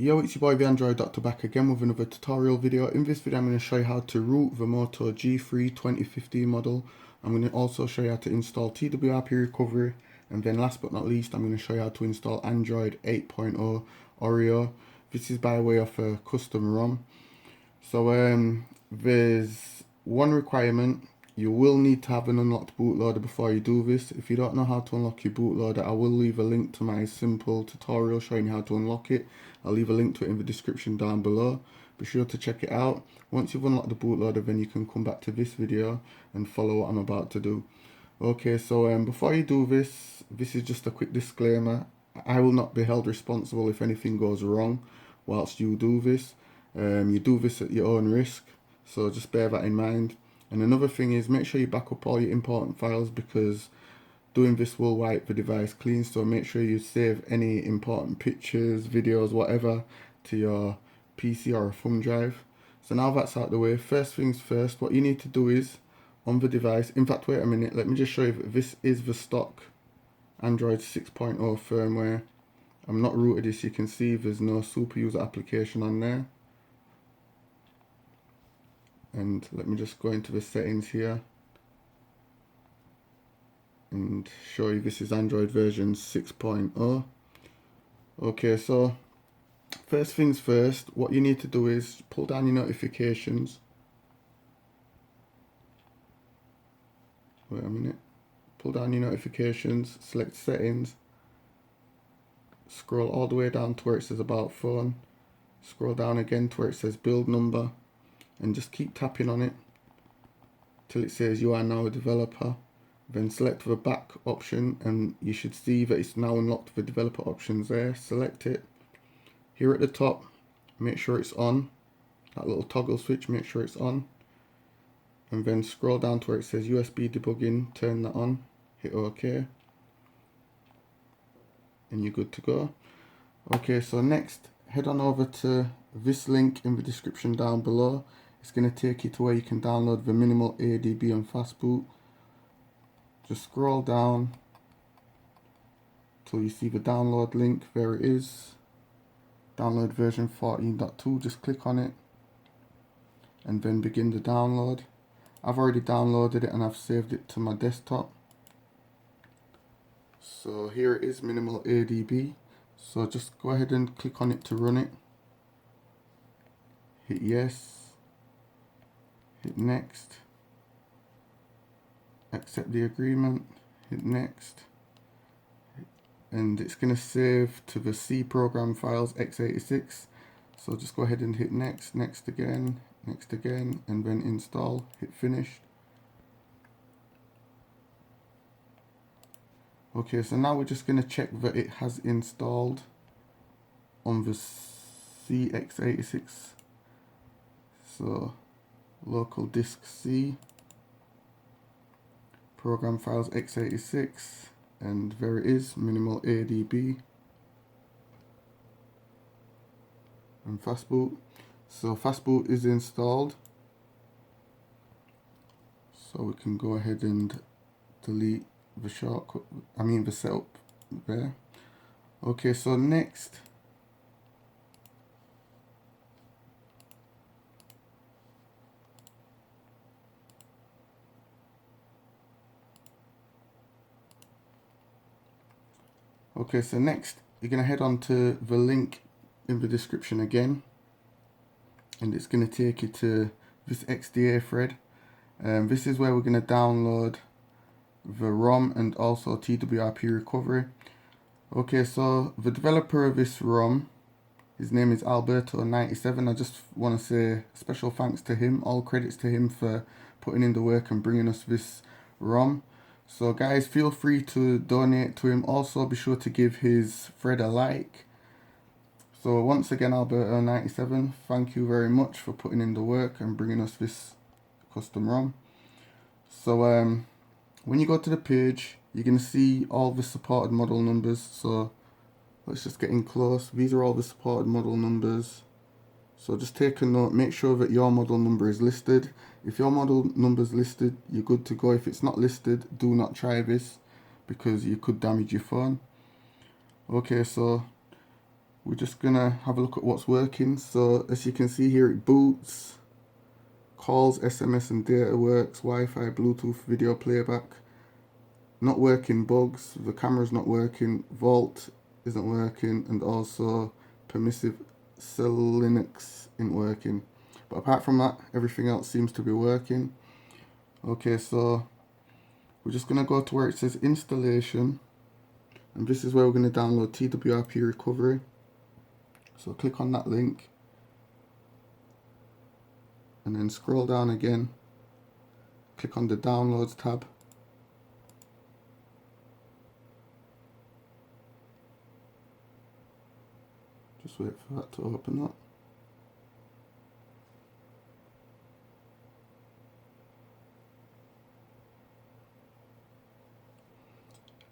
Yo, it's your boy the Android Doctor back again with another tutorial video. In this video I'm going to show you how to root the Moto G3 2015 model. I'm going to also show you how to install twrp recovery, and then last but not least I'm going to show you how to install Android 8.0 Oreo. This is by way of a custom ROM. So there's one requirement. You will need to have an unlocked bootloader before you do this. If you don't know how to unlock your bootloader, I will leave a link to my simple tutorial showing you how to unlock it. I'll leave a link to it in the description down below. Be sure to check it out. Once you've unlocked the bootloader, then you can come back to this video and follow what I'm about to do. Okay, so before you do this, this is just a quick disclaimer. I will not be held responsible if anything goes wrong whilst you do this. You do this at your own risk, so just bear that in mind. And another thing is, make sure you back up all your important files, because doing this will wipe the device clean. So make sure you save any important pictures, videos, whatever to your PC or a thumb drive. So now that's out of the way, first things first, what you need to do is, on the device, in fact wait a minute, let me just show you that this is the stock Android 6.0 firmware. I'm not rooted, as you can see, there's no Superuser application on there. And let me just go into the settings here and show you this is Android version 6.0. Okay, so first things first, what you need to do is pull down your notifications. Wait a minute. Pull down your notifications, select settings, scroll all the way down to where it says about phone, scroll down again to where it says build number, and just keep tapping on it till it says you are now a developer. Then select the back option and you should see that it's now unlocked the developer options there. Select it. Here at the top, make sure it's on. That little toggle switch, make sure it's on. And then scroll down to where it says USB debugging, turn that on. Hit OK. And you're good to go. Okay, so next, head on over to this link in the description down below. It's going to take you to where you can download the minimal ADB on Fastboot. Just scroll down till you see the download link. There it is. Download version 14.2. Just click on it and then begin the download. I've already downloaded it and I've saved it to my desktop. So here it is, minimal ADB. So just go ahead and click on it to run it. Hit yes. Hit next. Accept the agreement. Hit next. And it's going to save to the C program files x86. So just go ahead and hit next, next again, and then install. Hit finish. Okay, so now we're just going to check that it has installed on the CX86. So local disk C, program files x86, and there it is, minimal ADB and Fastboot. So Fastboot is installed, so we can go ahead and delete the shortcut, the setup there. Okay, so next you're going to head on to the link in the description again, and it's going to take you to this XDA thread. This is where we're going to download the ROM and also twrp recovery. Okay, so the developer of this ROM, his name is Alberto97. I just want to say special thanks to him, all credits to him for putting in the work and bringing us this ROM. So guys, feel free to donate to him. Also be sure to give his thread a like. So once again, Alberto97, thank you very much for putting in the work and bringing us this custom ROM. So when you go to the page, you're going to see all the supported model numbers. So let's just get in close. These are all the supported model numbers. So just take a note, make sure that your model number is listed. If your model number is listed, you're good to go. If it's not listed, do not try this because you could damage your phone. Okay, so we're just gonna have a look at what's working. So as you can see here, it boots, calls, SMS and data works, Wi-Fi, Bluetooth, video playback. Not working bugs, the camera's not working, Vault isn't working, and also permissive cell Linux isn't working. But apart from that, everything else seems to be working. Okay, so we're just gonna go to where it says installation, and this is where we're gonna download TWRP recovery. So click on that link, and then scroll down again, click on the downloads tab. Just wait for that to open up.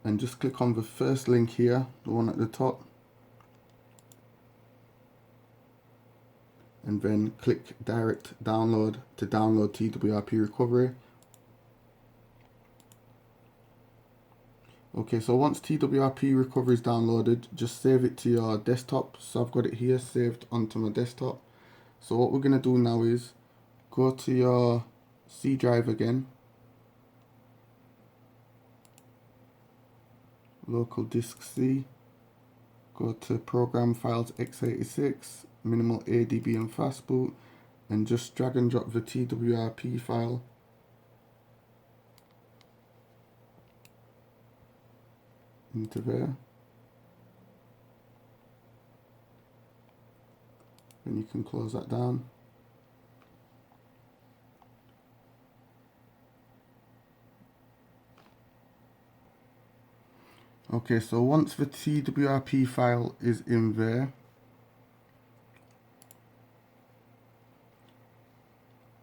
And just click on the first link here, the one at the top. And then click direct download to download TWRP recovery. Okay, so once TWRP recovery is downloaded, just save it to your desktop. So I've got it here saved onto my desktop. So what we're gonna do now is go to your C drive again, local disk C, go to program files x86, minimal ADB and fastboot, and just drag and drop the TWRP file into there. And you can close that down. Okay, so once the TWRP file is in there,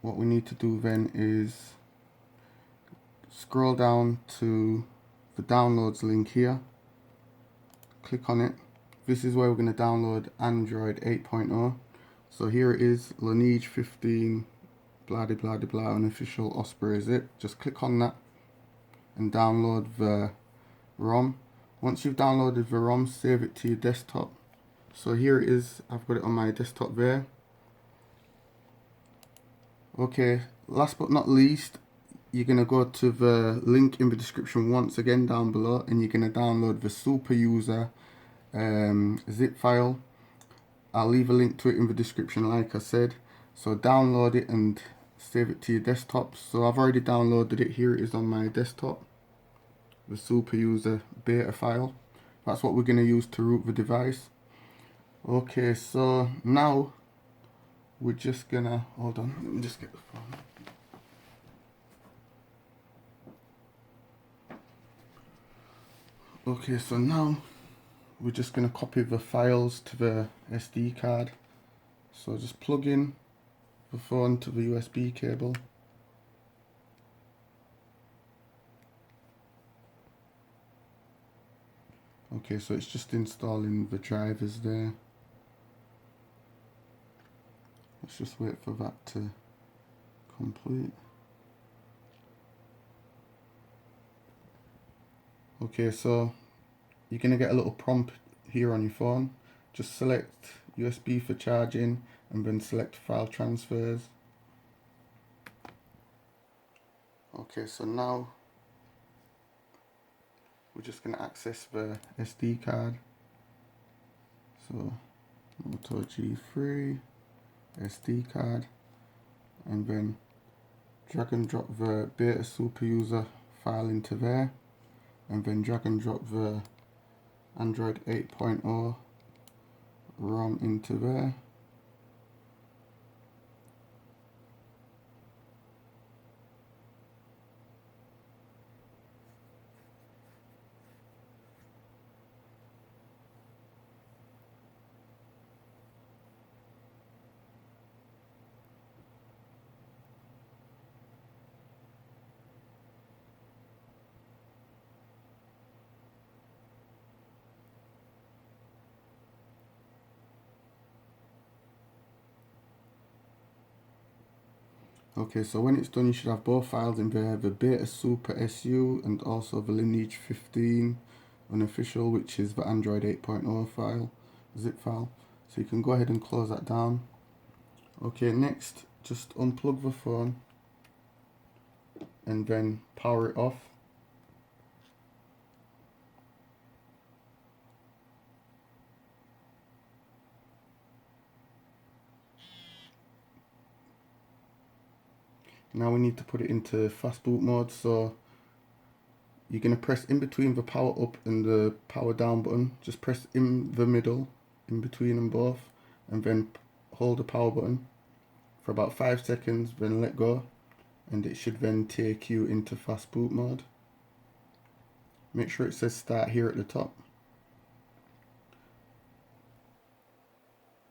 what we need to do then is scroll down to the downloads link here, click on it. This is where we're going to download Android 8.0. So here it is, Lineage 15, blah de blah de blah, unofficial Superuser Zip. Just click on that and download the ROM. Once you've downloaded the ROM, save it to your desktop. So here it is, I've got it on my desktop there. Okay, last but not least, you're going to go to the link in the description once again down below, and you're going to download the Superuser zip file. I'll leave a link to it in the description like I said. So download it and save it to your desktop. So I've already downloaded it, here it is on my desktop, the Superuser beta file. That's what we're going to use to root the device. Okay, so now we're just gonna, hold on, let me just get the phone. Okay, so now we're just gonna copy the files to the SD card. So just plug in the phone to the USB cable. Okay, so it's just installing the drivers there. Let's just wait for that to complete. Okay, so you're going to get a little prompt here on your phone. Just select USB for charging and then select file transfers. Okay, so now we're just going to access the SD card. So Moto G3 SD card, and then drag and drop the beta Superuser file into there, and then drag and drop the Android 8.0 ROM into there. Okay, so when it's done, you should have both files in there, the Beta Super SU and also the Lineage 15 unofficial, which is the Android 8.0 file. zip file. So you can go ahead and close that down. Okay, next just unplug the phone and then power it off. Now we need to put it into Fastboot mode, so you're going to press in between the power up and the power down button. Just press in the middle, in between them both, and then hold the power button for about 5 seconds, then let go, and it should then take you into Fastboot mode. Make sure it says start here at the top.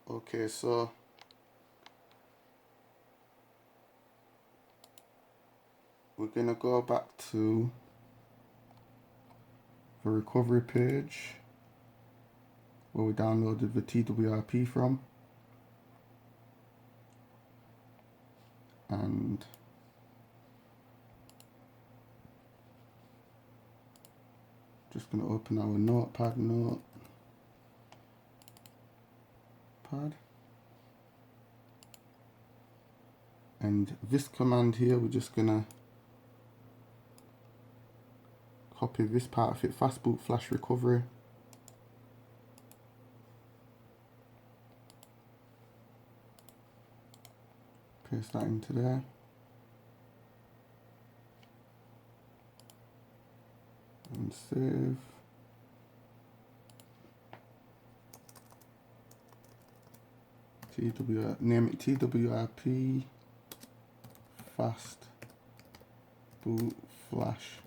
Okay, so we're going to go back to the recovery page where we downloaded the TWRP from, and just going to open our notepad, and this command here, we're just going to copy this part of it, Fastboot flash recovery. Paste that into there. And save. Name it TWRP Fastboot flash.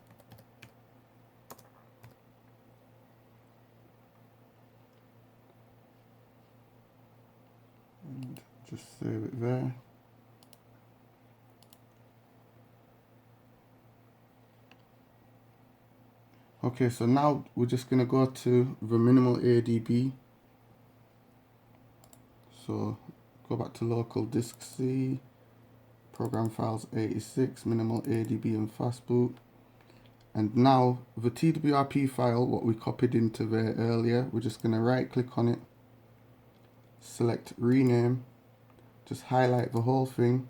And just save it there. Okay, so now we're just going to go to the minimal ADB. So go back to local disk C, program files 86, minimal ADB and Fastboot. And now the TWRP file, what we copied into there earlier, we're just going to right click on it, select rename, just highlight the whole thing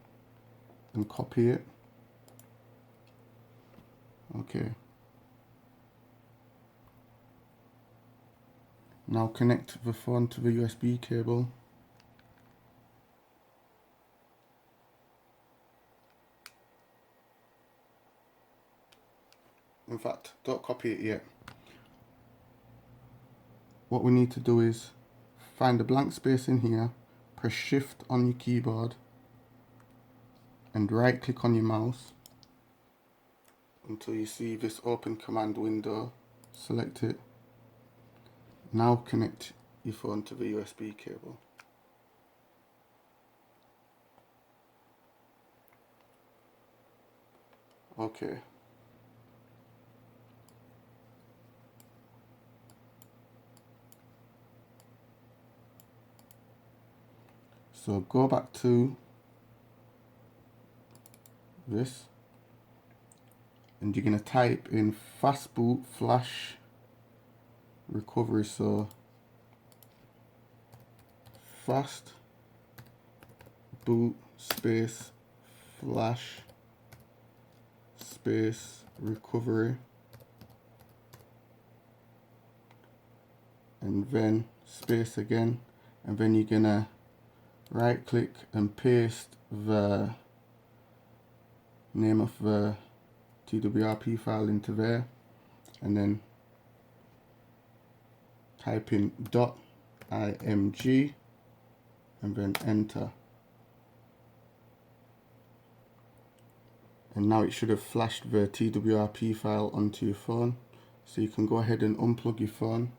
and copy it. Okay. Now connect the phone to the USB cable. In fact, don't copy it yet. What we need to do is find a blank space in here, press shift on your keyboard and right click on your mouse until you see this open command window. Select it. Now connect your phone to the USB cable. Okay. So go back to this and you're going to type in Fastboot flash recovery. So Fastboot space flash space recovery, and then space again, and then you're gonna right click and paste the name of the TWRP file into there, and then type in .img and then enter. And now it should have flashed the TWRP file onto your phone. So you can go ahead and unplug your phone.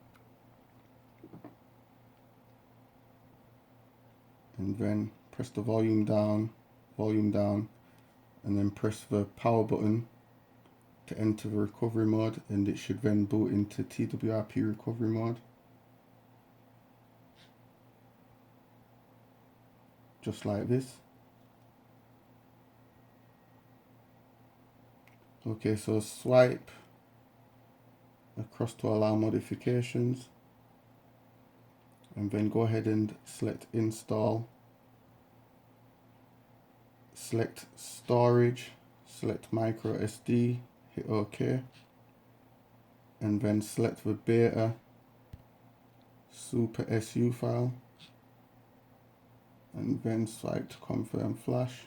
And then press the volume down, and then press the power button to enter the recovery mode, and it should then boot into TWRP recovery mode. Just like this. Okay, so swipe across to allow modifications, and then go ahead and select install, select storage, select micro SD, hit OK, and then select the beta super SU file, and then swipe to confirm flash.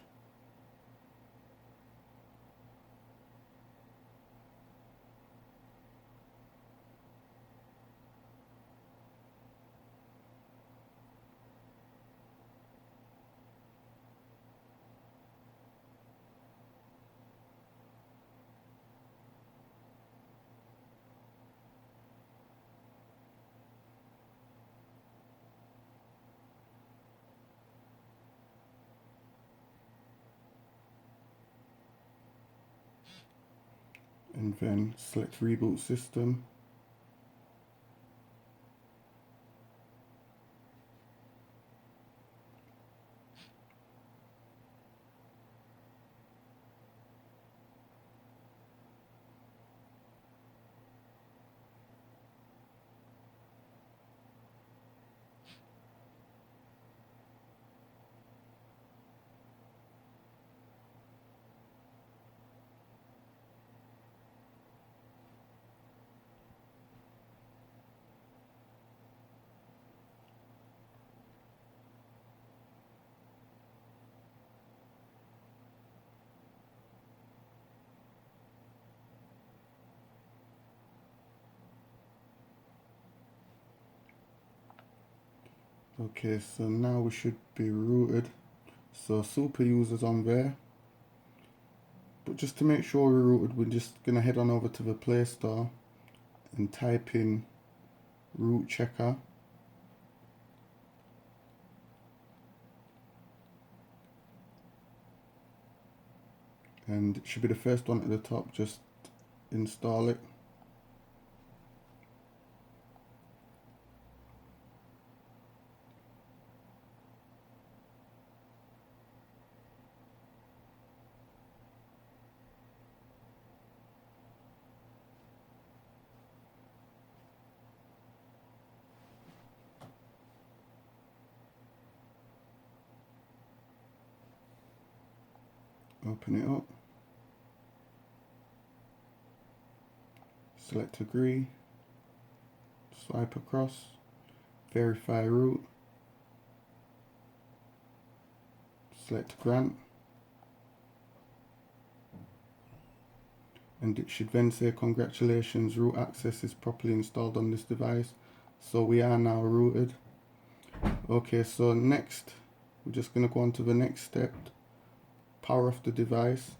And then select Reboot System. Okay, so now we should be rooted. So Superuser's on there. But just to make sure we're rooted, we're just gonna head on over to the Play Store and type in root checker. And it should be the first one at the top, just install it. Open it up. Select agree. Swipe across. Verify root. Select grant. And it should then say congratulations, root access is properly installed on this device. So we are now rooted. Okay, so next we're just going to go on to the next step. Power off the device.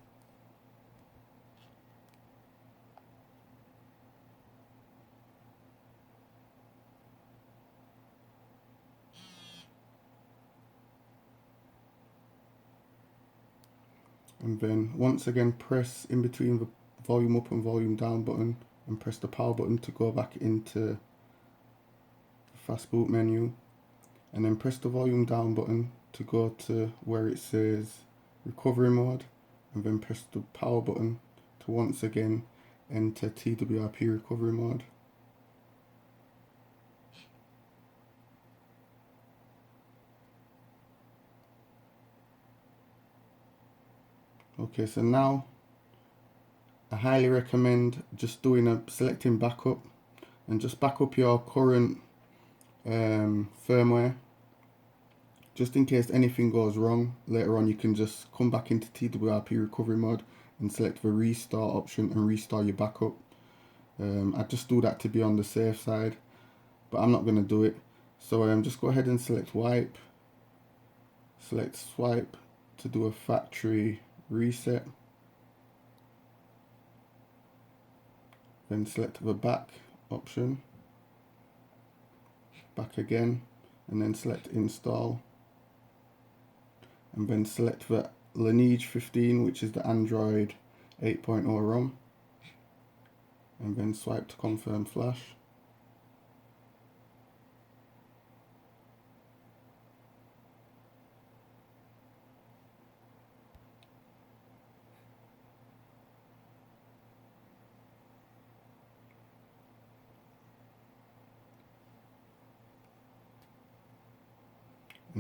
And then once again press in between the volume up and volume down button and press the power button to go back into the Fastboot menu, and then press the volume down button to go to where it says recovery mode, and then press the power button to once again enter twrp recovery mode. Okay, so now I highly recommend just selecting backup, and just back up your current firmware, just in case anything goes wrong later on. You can just come back into twrp recovery mode and select the restart option and restart your backup. I just do that to be on the safe side, but I'm not going to do it. So just go ahead and select wipe, select swipe to do a factory reset, then select the back option, back again, and then select install, and then select the Lineage 15, which is the Android 8.0 ROM, and then swipe to confirm flash.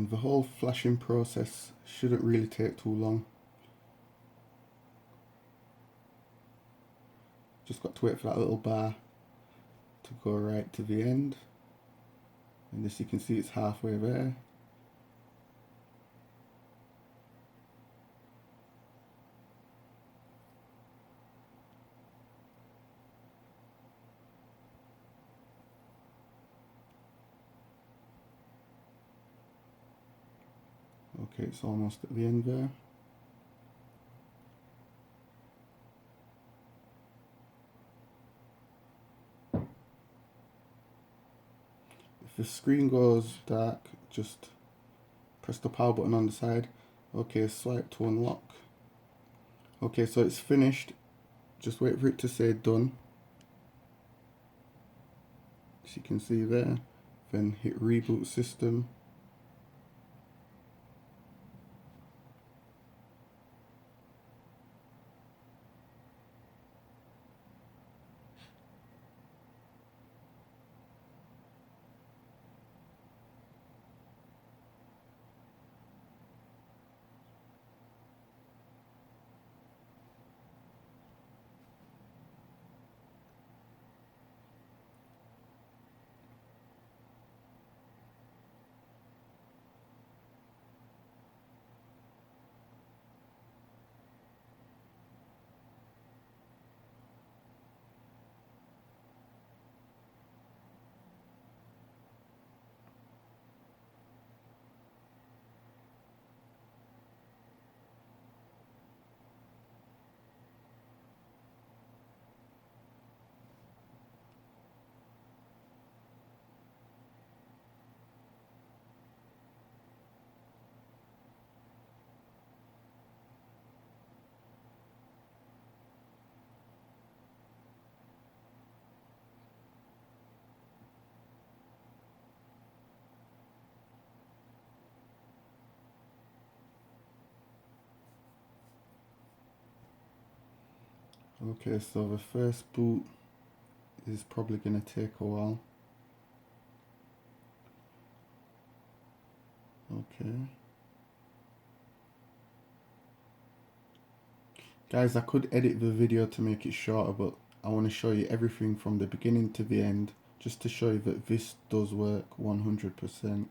and the whole flashing process shouldn't really take too long. Just got to wait for that little bar to go right to the end, and as you can see, it's halfway there. Okay, it's almost at the end there. If the screen goes dark, just press the power button on the side. Okay, swipe to unlock. Okay, so it's finished. Just wait for it to say done. As you can see there. Then hit Reboot System. Okay, so the first boot is probably going to take a while. Okay. Guys, I could edit the video to make it shorter, but I want to show you everything from the beginning to the end, just to show you that this does work 100%.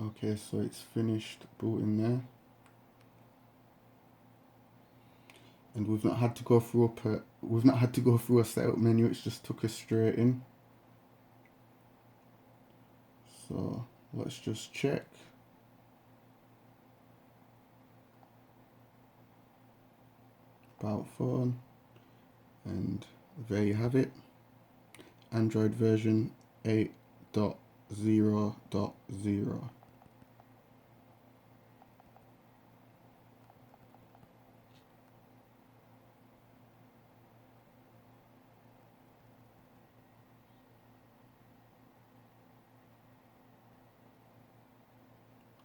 Okay, so it's finished booting there, and we've not had to go through a setup menu. It's just took us straight in. So let's just check. About phone, and there you have it. Android version 8.0.0.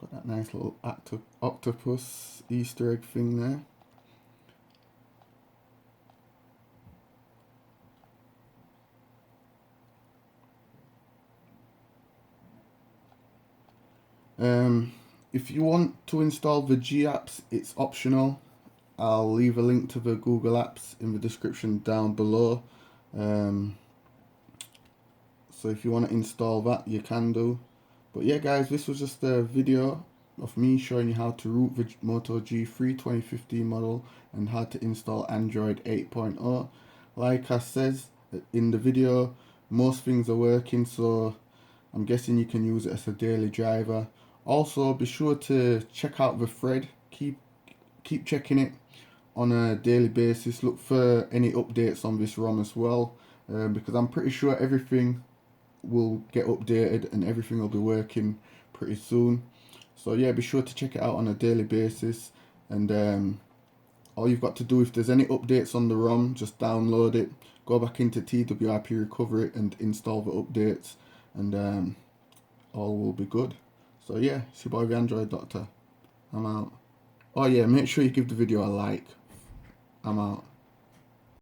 Got that nice little octopus Easter egg thing there. If you want to install the G apps, it's optional. I'll leave a link to the Google apps in the description down below. So if you want to install that, you can do. But yeah, guys, this was just a video of me showing you how to root the Moto G3 2015 model and how to install Android 8.0. Like I said in the video, most things are working, so I'm guessing you can use it as a daily driver. Also, be sure to check out the thread. Keep checking it. on a daily basis. Look for any updates on this ROM as well, because I'm pretty sure everything will get updated and everything will be working pretty soon. So yeah, be sure to check it out on a daily basis, and all you've got to do, if there's any updates on the ROM, just download it, go back into twrp recovery and install the updates, and all will be good. So yeah, it's your boy the Android Doctor. I'm out. Oh yeah, make sure you give the video a like. I'm out.